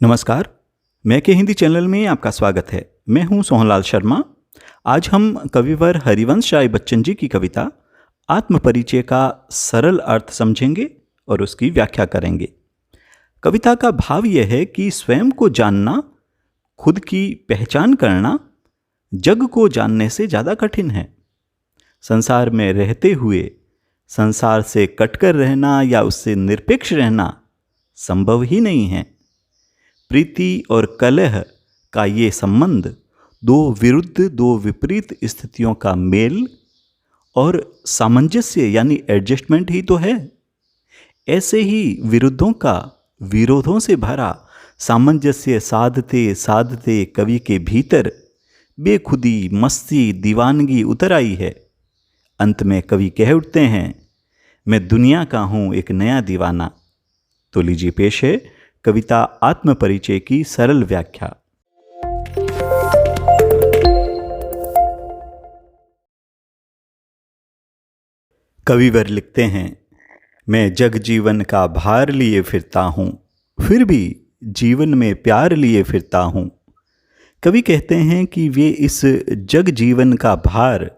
नमस्कार। मैं के हिंदी चैनल में आपका स्वागत है। मैं हूं सोहनलाल शर्मा। आज हम कविवर हरिवंश राय बच्चन जी की कविता आत्मपरिचय का सरल अर्थ समझेंगे और उसकी व्याख्या करेंगे। कविता का भाव यह है कि स्वयं को जानना, खुद की पहचान करना जग को जानने से ज़्यादा कठिन है। संसार में रहते हुए संसार से कटकर रहना या उससे निरपेक्ष रहना संभव ही नहीं है। प्रीति और कलह का ये संबंध दो विपरीत स्थितियों का मेल और सामंजस्य यानी एडजस्टमेंट ही तो है। ऐसे ही विरुद्धों का विरोधों से भरा सामंजस्य साधते साधते कवि के भीतर बेखुदी, मस्ती, दीवानगी उतर आई है। अंत में कवि कह उठते हैं, मैं दुनिया का हूँ एक नया दीवाना। तो लीजिए पेश है कविता आत्मपरिचय की सरल व्याख्या। कविवर लिखते हैं, मैं जग जीवन का भार लिए फिरता हूँ, फिर भी जीवन में प्यार लिए फिरता हूँ। कवि कहते हैं कि वे इस जग जीवन का भार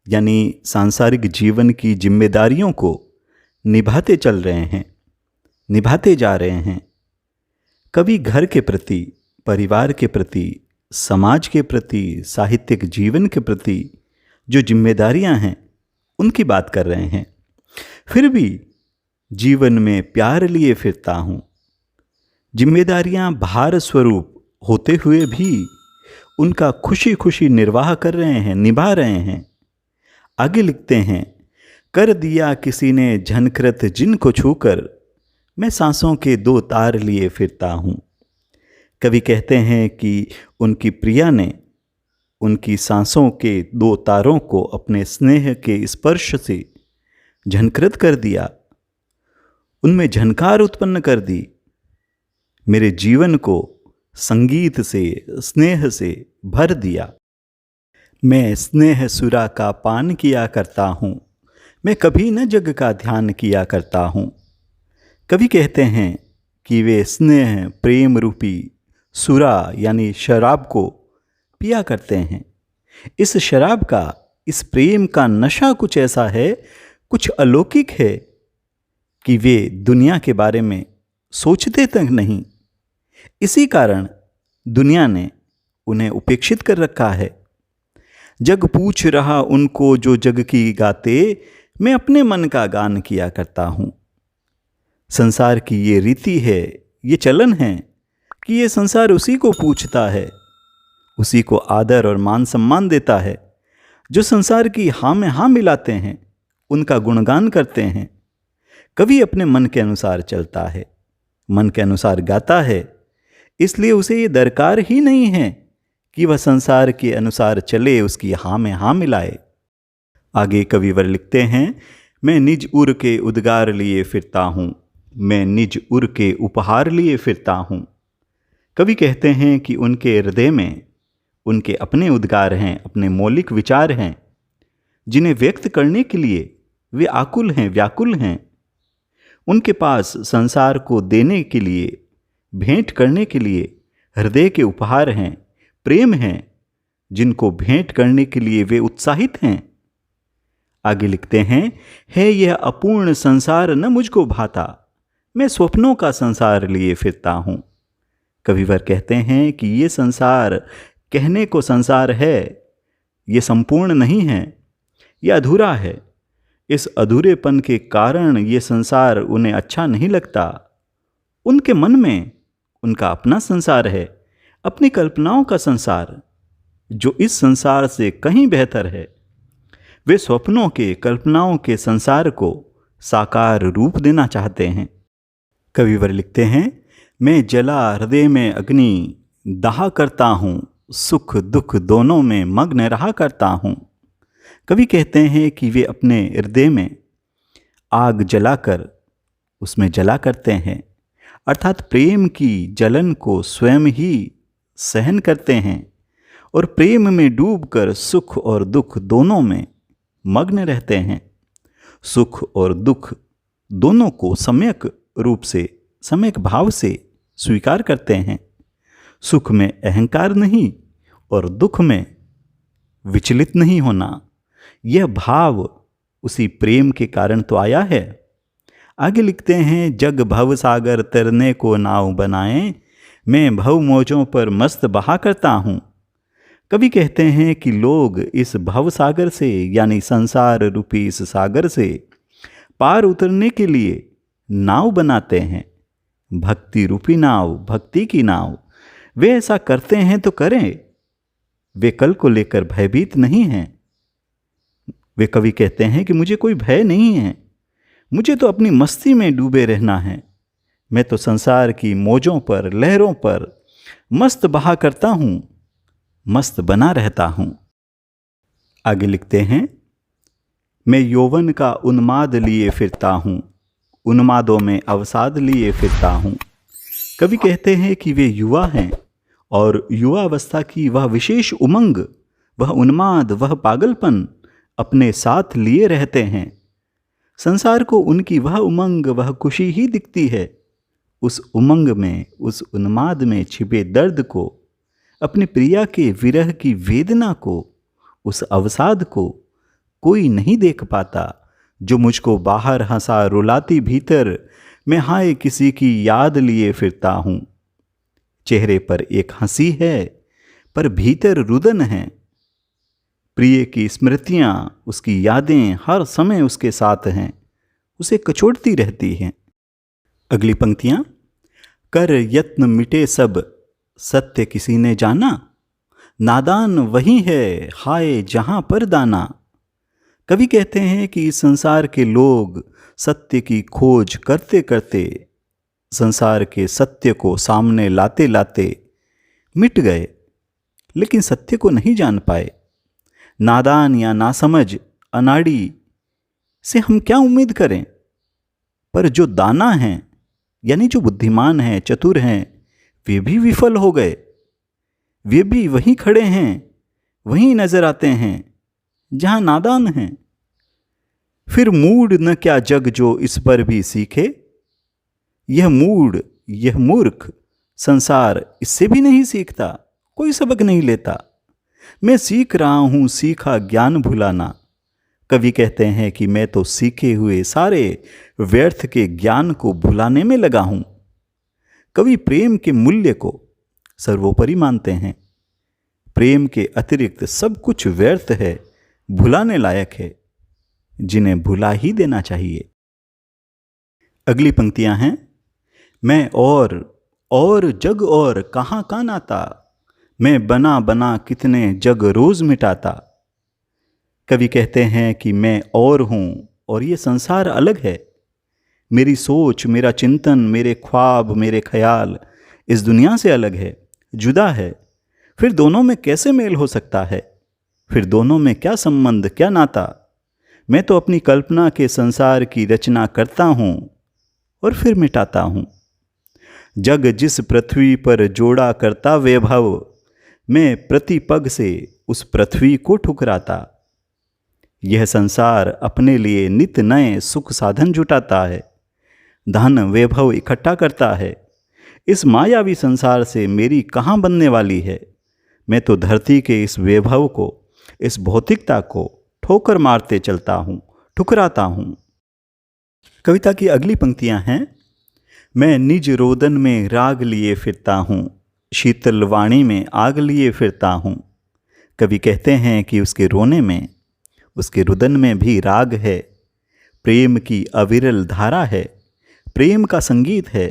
यानी सांसारिक जीवन की जिम्मेदारियों को निभाते चल रहे हैं, निभाते जा रहे हैं। कवि घर के प्रति, परिवार के प्रति, समाज के प्रति, साहित्यिक जीवन के प्रति जो जिम्मेदारियां हैं उनकी बात कर रहे हैं। फिर भी जीवन में प्यार लिए फिरता हूँ। जिम्मेदारियां भार स्वरूप होते हुए भी उनका खुशी खुशी निर्वाह कर रहे हैं, निभा रहे हैं। आगे लिखते हैं, कर दिया किसी ने झनकृत जिनको छूकर, मैं सांसों के दो तार लिए फिरता हूँ। कवि कहते हैं कि उनकी प्रिया ने उनकी सांसों के दो तारों को अपने स्नेह के स्पर्श से झनकृत कर दिया, उनमें झनकार उत्पन्न कर दी। मेरे जीवन को संगीत से, स्नेह से भर दिया। मैं स्नेह सुरा का पान किया करता हूँ, मैं कभी न जग का ध्यान किया करता हूँ। कवि कहते हैं कि वे स्नेह प्रेम रूपी सुरा यानी शराब को पिया करते हैं। इस शराब का, इस प्रेम का नशा कुछ ऐसा है, कुछ अलौकिक है कि वे दुनिया के बारे में सोचते तक नहीं। इसी कारण दुनिया ने उन्हें उपेक्षित कर रखा है। जग पूछ रहा उनको जो जग की गाते, मैं अपने मन का गान किया करता हूँ। संसार की ये रीति है, ये चलन है कि ये संसार उसी को पूछता है, उसी को आदर और मान सम्मान देता है। जो संसार की हाँ में हाँ मिलाते हैं, उनका गुणगान करते हैं। कवि अपने मन के अनुसार चलता है, मन के अनुसार गाता है, इसलिए उसे ये दरकार ही नहीं है कि वह संसार के अनुसार चले, उसकी हाँ में हाँ मिलाए। आगे कविवर लिखते हैं, मैं निज उर के उद्गार लिए फिरता हूँ, मैं निज उर के उपहार लिए फिरता हूँ। कवि कहते हैं कि उनके हृदय में उनके अपने उद्गार हैं, अपने मौलिक विचार हैं, जिन्हें व्यक्त करने के लिए वे आकुल हैं, व्याकुल हैं। उनके पास संसार को देने के लिए, भेंट करने के लिए हृदय के उपहार हैं, प्रेम हैं, जिनको भेंट करने के लिए वे उत्साहित हैं। आगे लिखते हैं, है यह अपूर्ण संसार न मुझको भाता, मैं स्वप्नों का संसार लिए फिरता हूँ। कविवर कहते हैं कि ये संसार कहने को संसार है, ये संपूर्ण नहीं है, ये अधूरा है। इस अधूरेपन के कारण ये संसार उन्हें अच्छा नहीं लगता। उनके मन में उनका अपना संसार है, अपनी कल्पनाओं का संसार, जो इस संसार से कहीं बेहतर है। वे स्वप्नों के, कल्पनाओं के संसार को साकार रूप देना चाहते हैं। कविवर लिखते हैं, मैं जला हृदय में अग्नि दाह करता हूँ, सुख दुख दोनों में मग्न रहा करता हूँ। कवि कहते हैं कि वे अपने हृदय में आग जलाकर उसमें जला करते हैं, अर्थात प्रेम की जलन को स्वयं ही सहन करते हैं और प्रेम में डूबकर सुख और दुख दोनों में मग्न रहते हैं। सुख और दुख दोनों को सम्यक रूप से, सम्यक भाव से स्वीकार करते हैं। सुख में अहंकार नहीं और दुख में विचलित नहीं होना, यह भाव उसी प्रेम के कारण तो आया है। आगे लिखते हैं, जग भव सागर तरने को नाव बनाए, मैं भव मौजों पर मस्त बहा करता हूँ। कवि कहते हैं कि लोग इस भव सागर से यानी संसार रूपी इस सागर से पार उतरने के लिए नाव बनाते हैं, भक्ति रूपी नाव, भक्ति की नाव। वे ऐसा करते हैं तो करें, वे कल को लेकर भयभीत नहीं हैं। वे कवि कहते हैं कि मुझे कोई भय नहीं है, मुझे तो अपनी मस्ती में डूबे रहना है। मैं तो संसार की मौजों पर, लहरों पर मस्त बहा करता हूं, मस्त बना रहता हूं। आगे लिखते हैं, मैं यौवन का उन्माद लिए फिरता हूं, उन्मादों में अवसाद लिए फिरता हूं। कवि कहते हैं कि वे युवा हैं और युवा अवस्था की वह विशेष उमंग, वह उन्माद, वह पागलपन अपने साथ लिए रहते हैं। संसार को उनकी वह उमंग, वह खुशी ही दिखती है। उस उमंग में, उस उन्माद में छिपे दर्द को, अपनी प्रिया के विरह की वेदना को, उस अवसाद को कोई नहीं देख पाता। जो मुझको बाहर हंसा रुलाती भीतर, मैं हाय किसी की याद लिए फिरता हूँ। चेहरे पर एक हंसी है पर भीतर रुदन है। प्रिय की स्मृतियां, उसकी यादें हर समय उसके साथ हैं, उसे कचोटती रहती हैं। अगली पंक्तियां, कर यत्न मिटे सब, सत्य किसी ने जाना, नादान वही है हाय जहां पर दाना। कवि कहते हैं कि इस संसार के लोग सत्य की खोज करते करते, संसार के सत्य को सामने लाते लाते मिट गए, लेकिन सत्य को नहीं जान पाए। नादान या नासमझ, अनाड़ी से हम क्या उम्मीद करें। पर जो दाना हैं, यानी जो बुद्धिमान हैं, चतुर हैं, वे भी विफल हो गए। वे भी वहीं खड़े हैं, वहीं नजर आते हैं जहां नादान हैं। फिर मूढ़ न क्या जग जो इस पर भी सीखे, यह मूढ़, यह मूर्ख संसार इससे भी नहीं सीखता, कोई सबक नहीं लेता। मैं सीख रहा हूं सीखा ज्ञान भुलाना। कवि कहते हैं कि मैं तो सीखे हुए सारे व्यर्थ के ज्ञान को भुलाने में लगा हूं। कवि प्रेम के मूल्य को सर्वोपरि मानते हैं। प्रेम के अतिरिक्त सब कुछ व्यर्थ है, भुलाने लायक है, जिन्हें भुला ही देना चाहिए। अगली पंक्तियां हैं, मैं और जग और कहां का नाता, मैं बना बना कितने जग रोज मिटाता। कवि कहते हैं कि मैं और हूं और ये संसार अलग है। मेरी सोच, मेरा चिंतन, मेरे ख्वाब, मेरे ख्याल इस दुनिया से अलग है, जुदा है। फिर दोनों में कैसे मेल हो सकता है? फिर दोनों में क्या संबंध, क्या नाता? मैं तो अपनी कल्पना के संसार की रचना करता हूं और फिर मिटाता हूं। जग जिस पृथ्वी पर जोड़ा करता वैभव, मैं प्रति पग से उस पृथ्वी को ठुकराता। यह संसार अपने लिए नित नए सुख साधन जुटाता है, धन वैभव इकट्ठा करता है। इस मायावी संसार से मेरी कहाँ बनने वाली है? मैं तो धरती के इस वैभव को, इस भौतिकता को ठोकर मारते चलता हूँ, ठुकराता हूँ। कविता की अगली पंक्तियाँ हैं, मैं निज रोदन में राग लिए फिरता हूँ, शीतल वाणी में आग लिए फिरता हूँ। कवि कहते हैं कि उसके रोने में, उसके रुदन में भी राग है, प्रेम की अविरल धारा है, प्रेम का संगीत है।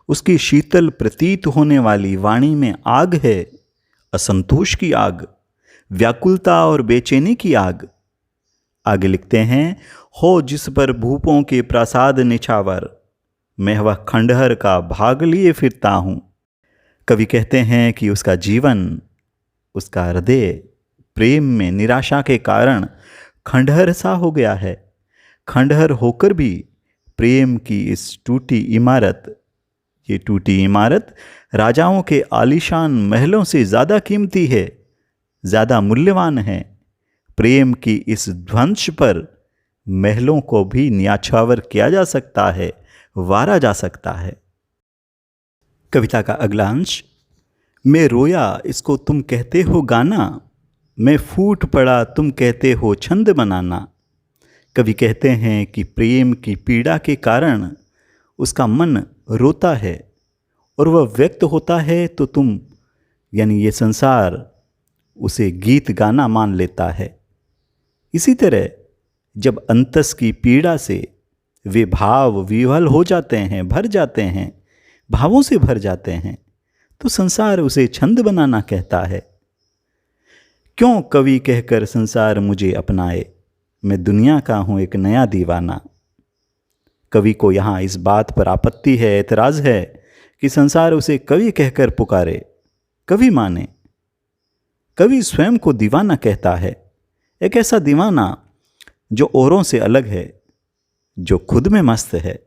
उसकी शीतल प्रतीत होने वाली वाणी में आग है, असंतोष की आग, व्याकुलता और बेचैनी की आग। आगे लिखते हैं, हो जिस पर भूपों के प्रासाद निछावर, मैं वह खंडहर का भाग लिए फिरता हूँ। कवि कहते हैं कि उसका जीवन, उसका हृदय प्रेम में निराशा के कारण खंडहर सा हो गया है। खंडहर होकर भी प्रेम की इस टूटी इमारत, ये टूटी इमारत राजाओं के आलीशान महलों से ज़्यादा कीमती है, ज़्यादा मूल्यवान है। प्रेम की इस ध्वंस पर महलों को भी न्याछावर किया जा सकता है, वारा जा सकता है। कविता का अगला अंश। मैं रोया इसको तुम कहते हो गाना, मैं फूट पड़ा तुम कहते हो छंद बनाना। कवि कहते हैं कि प्रेम की पीड़ा के कारण उसका मन रोता है और वह व्यक्त होता है तो तुम यानी ये संसार उसे गीत गाना मान लेता है। इसी तरह जब अंतस की पीड़ा से वे भाव विह्वल हो जाते हैं, भर जाते हैं, भावों से भर जाते हैं, तो संसार उसे छंद बनाना कहता है। क्यों कवि कहकर संसार मुझे अपनाए, मैं दुनिया का हूं एक नया दीवाना। कवि को यहाँ इस बात पर आपत्ति है, एतराज है कि संसार उसे कवि कहकर पुकारे, कवि माने। कवि स्वयं को दीवाना कहता है, एक ऐसा दीवाना जो औरों से अलग है, जो खुद में मस्त है।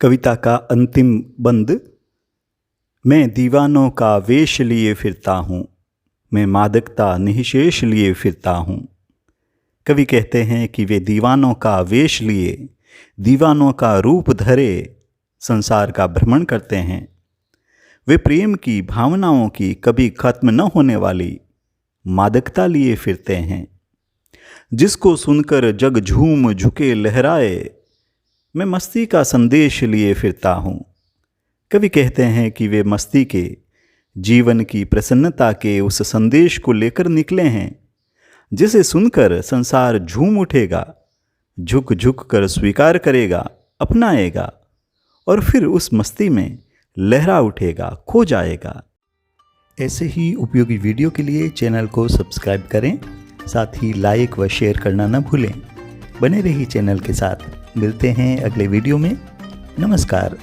कविता का अंतिम बंद। मैं दीवानों का वेश लिए फिरता हूँ, मैं मादकता निःशेष लिए फिरता हूँ। कवि कहते हैं कि वे दीवानों का वेश लिए, दीवानों का रूप धरे संसार का भ्रमण करते हैं। वे प्रेम की भावनाओं की कभी खत्म न होने वाली मादकता लिए फिरते हैं, जिसको सुनकर जग झूम झुके लहराए। मैं मस्ती का संदेश लिए फिरता हूँ। कवि कहते हैं कि वे मस्ती के, जीवन की प्रसन्नता के उस संदेश को लेकर निकले हैं, जिसे सुनकर संसार झूम उठेगा, झुक झुक कर स्वीकार करेगा, अपनाएगा और फिर उस मस्ती में लहरा उठेगा, खो जाएगा। ऐसे ही उपयोगी वीडियो के लिए चैनल को सब्सक्राइब करें, साथ ही लाइक व शेयर करना न भूलें। बने रहिए चैनल के साथ। मिलते हैं अगले वीडियो में। नमस्कार।